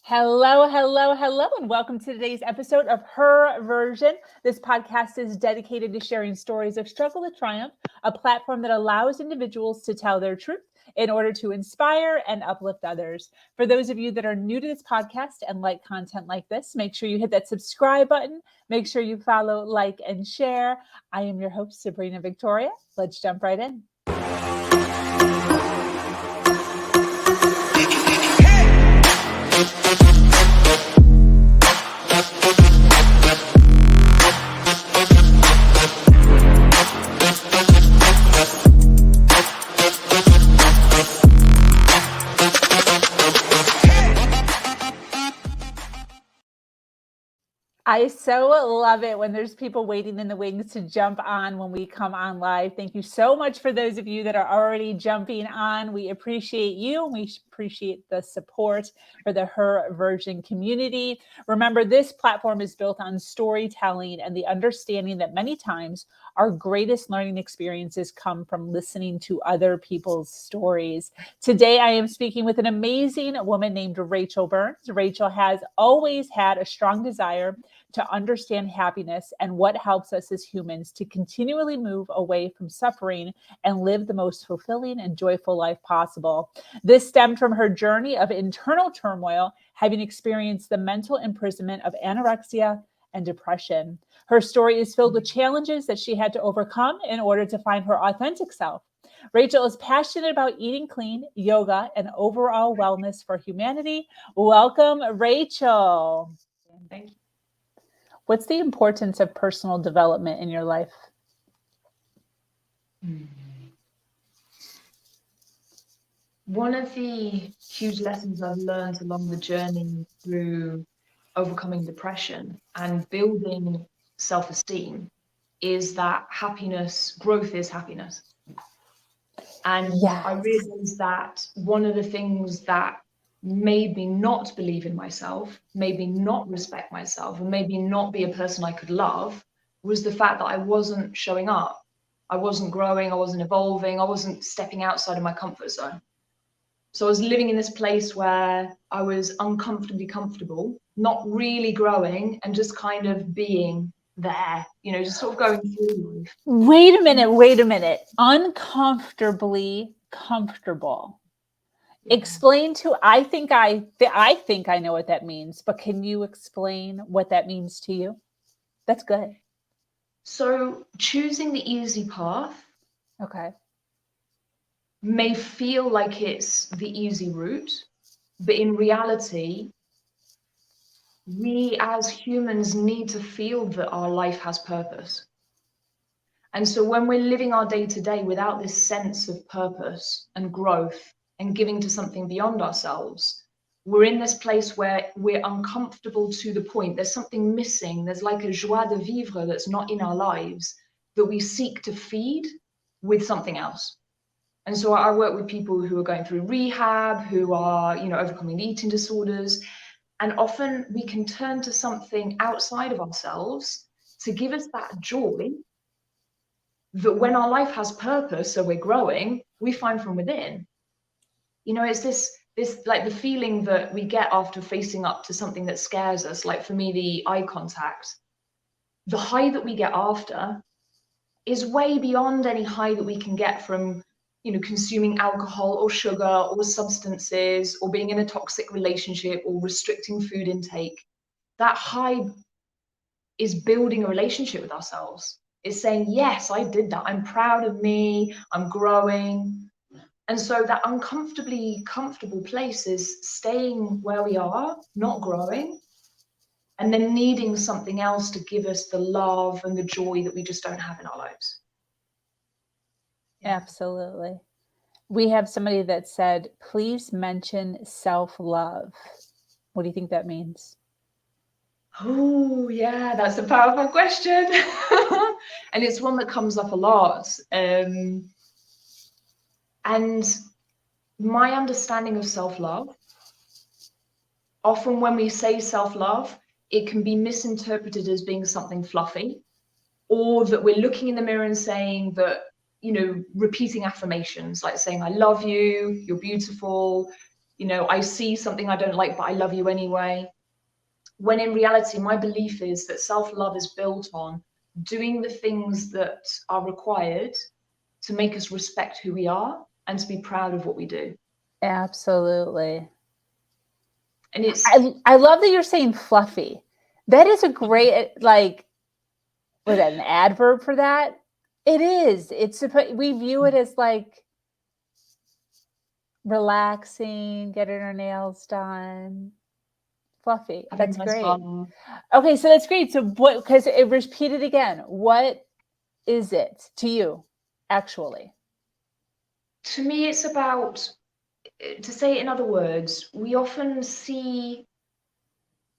Hello, hello, hello, and welcome to today's episode of Her Version. This podcast is dedicated to sharing stories of struggle to triumph, a platform that allows individuals to tell their truth in order to inspire and uplift others. For those of you that are new to this podcast and like content like this, make sure you hit that subscribe button. Make sure you follow, like, and share. I am your host, Sabrina Victoria. Let's jump right in. I so love it when there's people waiting in the wings to jump on when we come on live. Thank you so much for those of you that are already jumping on. We appreciate you. We appreciate the support for the Her Version community. Remember, this platform is built on storytelling and the understanding that many times our greatest learning experiences come from listening to other people's stories. Today, I am speaking with an amazing woman named Rachael Burns. Rachael has always had a strong desire to understand happiness and what helps us as humans to continually move away from suffering and live the most fulfilling and joyful life possible. This stemmed from her journey of internal turmoil, having experienced the mental imprisonment of anorexia and depression. Her story is filled with challenges that she had to overcome in order to find her authentic self. Rachael is passionate about eating clean, yoga, and overall wellness for humanity. Welcome, Rachael. Thank you. What's the importance of personal development in your life? One of the huge lessons I've learned along the journey through overcoming depression and building self-esteem is that growth is happiness. And Yes. I realized that one of the things that made me not believe in myself, made me not respect myself, and made me not be a person I could love was the fact that I wasn't showing up. I wasn't growing, I wasn't evolving, I wasn't stepping outside of my comfort zone. So I was living in this place where I was uncomfortably comfortable, not really growing, and just kind of being there, just sort of going through life. Wait a minute. Uncomfortably comfortable. Explain to, I think I know what that means, but can you explain what that means to you? That's good. So choosing the easy path, okay, may feel like it's the easy route, but in reality, we as humans need to feel that our life has purpose. And so when we're living our day to day without this sense of purpose and growth and giving to something beyond ourselves, we're in this place where we're uncomfortable to the point there's something missing. There's like a joie de vivre that's not in our lives that we seek to feed with something else. And so I work with people who are going through rehab, who are, overcoming eating disorders. And often we can turn to something outside of ourselves to give us that joy that when our life has purpose, so we're growing, we find from within. It's this like the feeling that we get after facing up to something that scares us. Like for me, the eye contact, the high that we get after is way beyond any high that we can get from, consuming alcohol or sugar or substances or being in a toxic relationship or restricting food intake. That high is building a relationship with ourselves. It's saying, yes, I did that. I'm proud of me. I'm growing. And so that uncomfortably comfortable place is staying where we are, not growing, and then needing something else to give us the love and the joy that we just don't have in our lives. Absolutely. We have somebody that said, please mention self-love. What do you think that means? Oh, yeah, that's a powerful question. And it's one that comes up a lot. And my understanding of self-love, often when we say self-love, it can be misinterpreted as being something fluffy, or that we're looking in the mirror and saying that, repeating affirmations, like saying, I love you, you're beautiful, You know, I see something I don't like, but I love you anyway. When in reality, my belief is that self-love is built on doing the things that are required to make us respect who we are and to be proud of what we do. Absolutely. And it's, I love that you're saying fluffy. That is a great, like, was that an adverb for that? It is. It's, we view it as like relaxing, getting our nails done. Fluffy. That's great. fun. Okay, so that's great. So what, because it repeated again, what is it to you, actually? To me, it's about, to say it in other words, we often see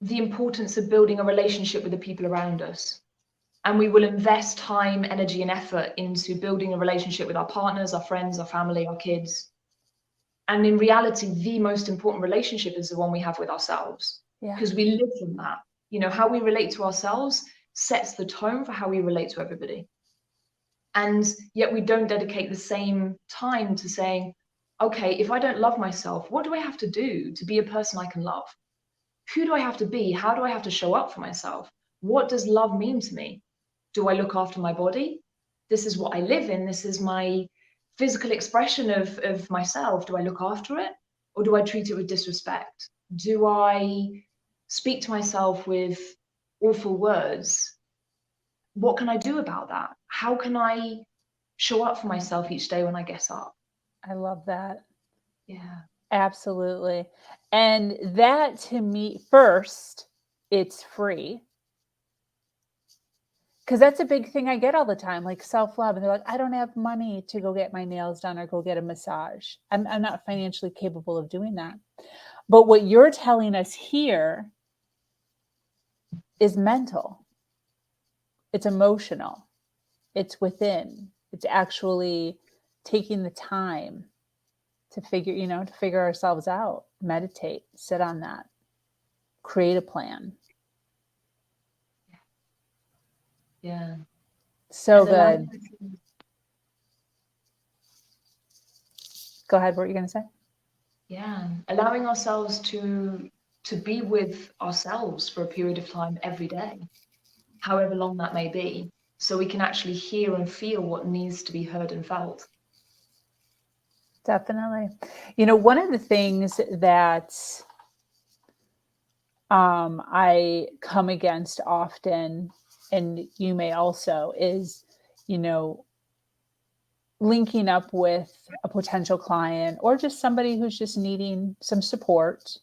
the importance of building a relationship with the people around us. And we will invest time, energy, and effort into building a relationship with our partners, our friends, our family, our kids. And in reality, the most important relationship is the one we have with ourselves, because we live from that. You know, how we relate to ourselves sets the tone for how we relate to everybody. And yet we don't dedicate the same time to saying, okay, if I don't love myself, what do I have to do to be a person I can love? Who do I have to be? How do I have to show up for myself? What does love mean to me? Do I look after my body? This is what I live in. This is my physical expression of myself. Do I look after it? Or do I treat it with disrespect? Do I speak to myself with awful words? What can I do about that? How can I show up for myself each day when I get up? I love that. Yeah. Absolutely. And that, to me, first, it's free. Because that's a big thing I get all the time, like self-love. And they're like, I don't have money to go get my nails done or go get a massage. I'm not financially capable of doing that. But what you're telling us here is mental. It's emotional. It's within. It's actually taking the time to figure ourselves out, meditate, sit on that, create a plan. Yeah. So good. Go ahead. What were you going to say? Yeah. Allowing ourselves to be with ourselves for a period of time every day, however long that may be, so we can actually hear and feel what needs to be heard and felt. Definitely. One of the things that I come against often, and you may also, is, linking up with a potential client or just somebody who's just needing some support,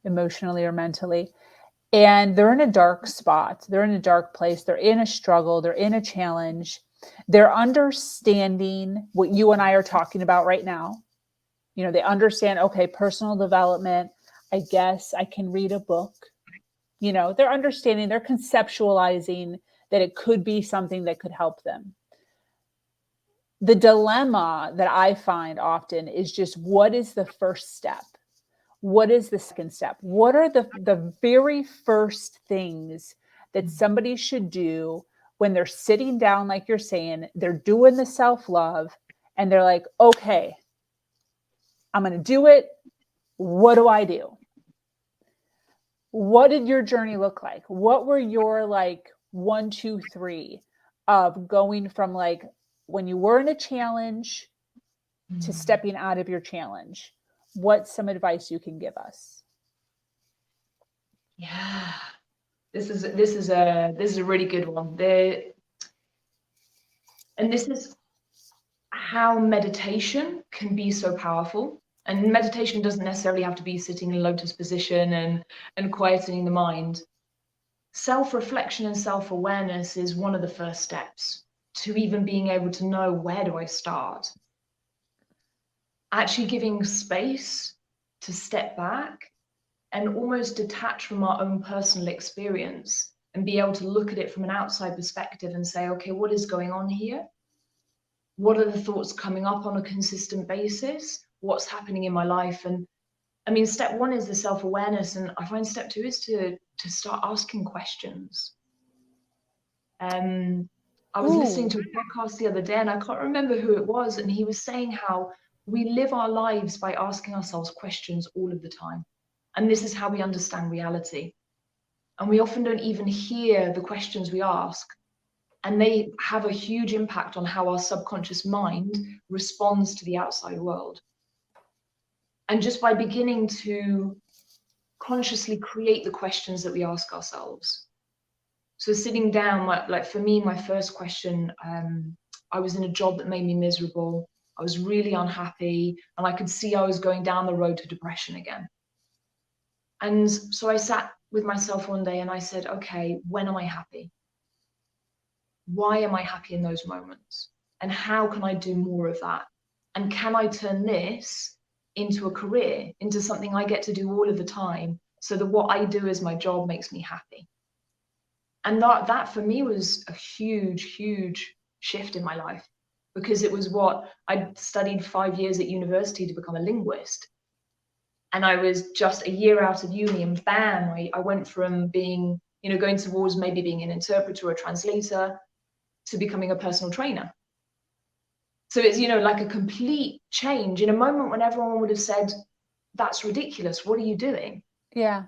emotionally or mentally. And they're in a dark spot. They're in a dark place. They're in a struggle. They're in a challenge. They're understanding what you and I are talking about right now. They understand, okay, personal development, I guess I can read a book. They're understanding, they're conceptualizing that it could be something that could help them. The dilemma that I find often is just, what is the first step? What is the second step? What are the very first things that somebody should do when they're sitting down, like you're saying, they're doing the self-love, and they're like, okay, I'm going to do it. What do I do? What did your journey look like? What were your 1, 2, 3 of going from when you were in a challenge to stepping out of your challenge? What's some advice you can give us? Yeah, this is a really good one. And this is how meditation can be so powerful. And meditation doesn't necessarily have to be sitting in a lotus position and quietening the mind. Self-reflection and self-awareness is one of the first steps to even being able to know, where do I start? Actually giving space to step back and almost detach from our own personal experience and be able to look at it from an outside perspective and say, okay, what is going on here? What are the thoughts coming up on a consistent basis? What's happening in my life? And I mean, step one is the self-awareness, and I find step two is to start asking questions. I was listening to a podcast the other day, and I can't remember who it was, and he was saying how We live our lives by asking ourselves questions all of the time. And this is how we understand reality. And we often don't even hear the questions we ask. And they have a huge impact on how our subconscious mind responds to the outside world. And just by beginning to consciously create the questions that we ask ourselves. So sitting down, like for me, my first question, I was in a job that made me miserable. I was really unhappy, and I could see I was going down the road to depression again. And so I sat with myself one day and I said, okay, when am I happy? Why am I happy in those moments? And how can I do more of that? And can I turn this into a career, into something I get to do all of the time, so that what I do as my job makes me happy? And that for me was a huge, huge shift in my life, because it was what I'd studied 5 years at university to become a linguist. And I was just a year out of uni, and bam, I went from being, going towards maybe being an interpreter or a translator to becoming a personal trainer. So it's, like a complete change in a moment when everyone would have said, that's ridiculous. What are you doing? Yeah.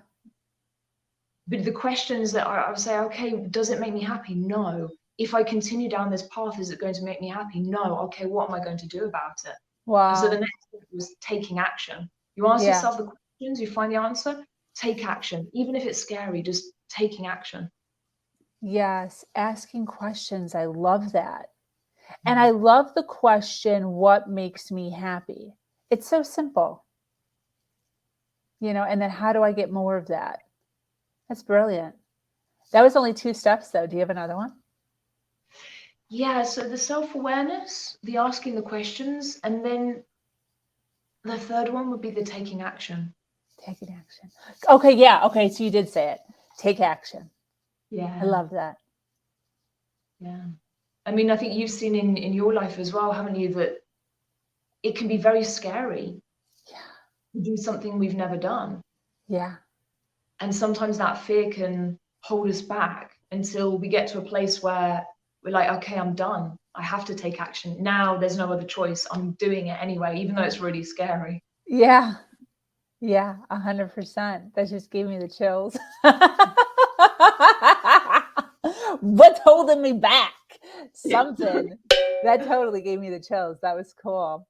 But the questions that I would say, okay, does it make me happy? No. If I continue down this path, is it going to make me happy? No. Okay, what am I going to do about it? Wow. And so the next step was taking action. You ask yourself the questions, you find the answer, take action. Even if it's scary, just taking action. Yes, asking questions. I love that. And I love the question, what makes me happy? It's so simple. And then how do I get more of that? That's brilliant. That was only 2 steps though. Do you have another one? Yeah, so the self-awareness, the asking the questions, and then the third one would be the taking action. Taking action. Okay, yeah. Okay, so you did say it. Take action. Yeah. I love that. Yeah. I mean, I think you've seen in your life as well, haven't you, that it can be very scary to do something we've never done. Yeah. And sometimes that fear can hold us back until we get to a place where we're like, okay, I'm done. I have to take action. Now there's no other choice. I'm doing it anyway, even though it's really scary. Yeah. Yeah, 100%. That just gave me the chills. What's holding me back? Something. That totally gave me the chills. That was cool.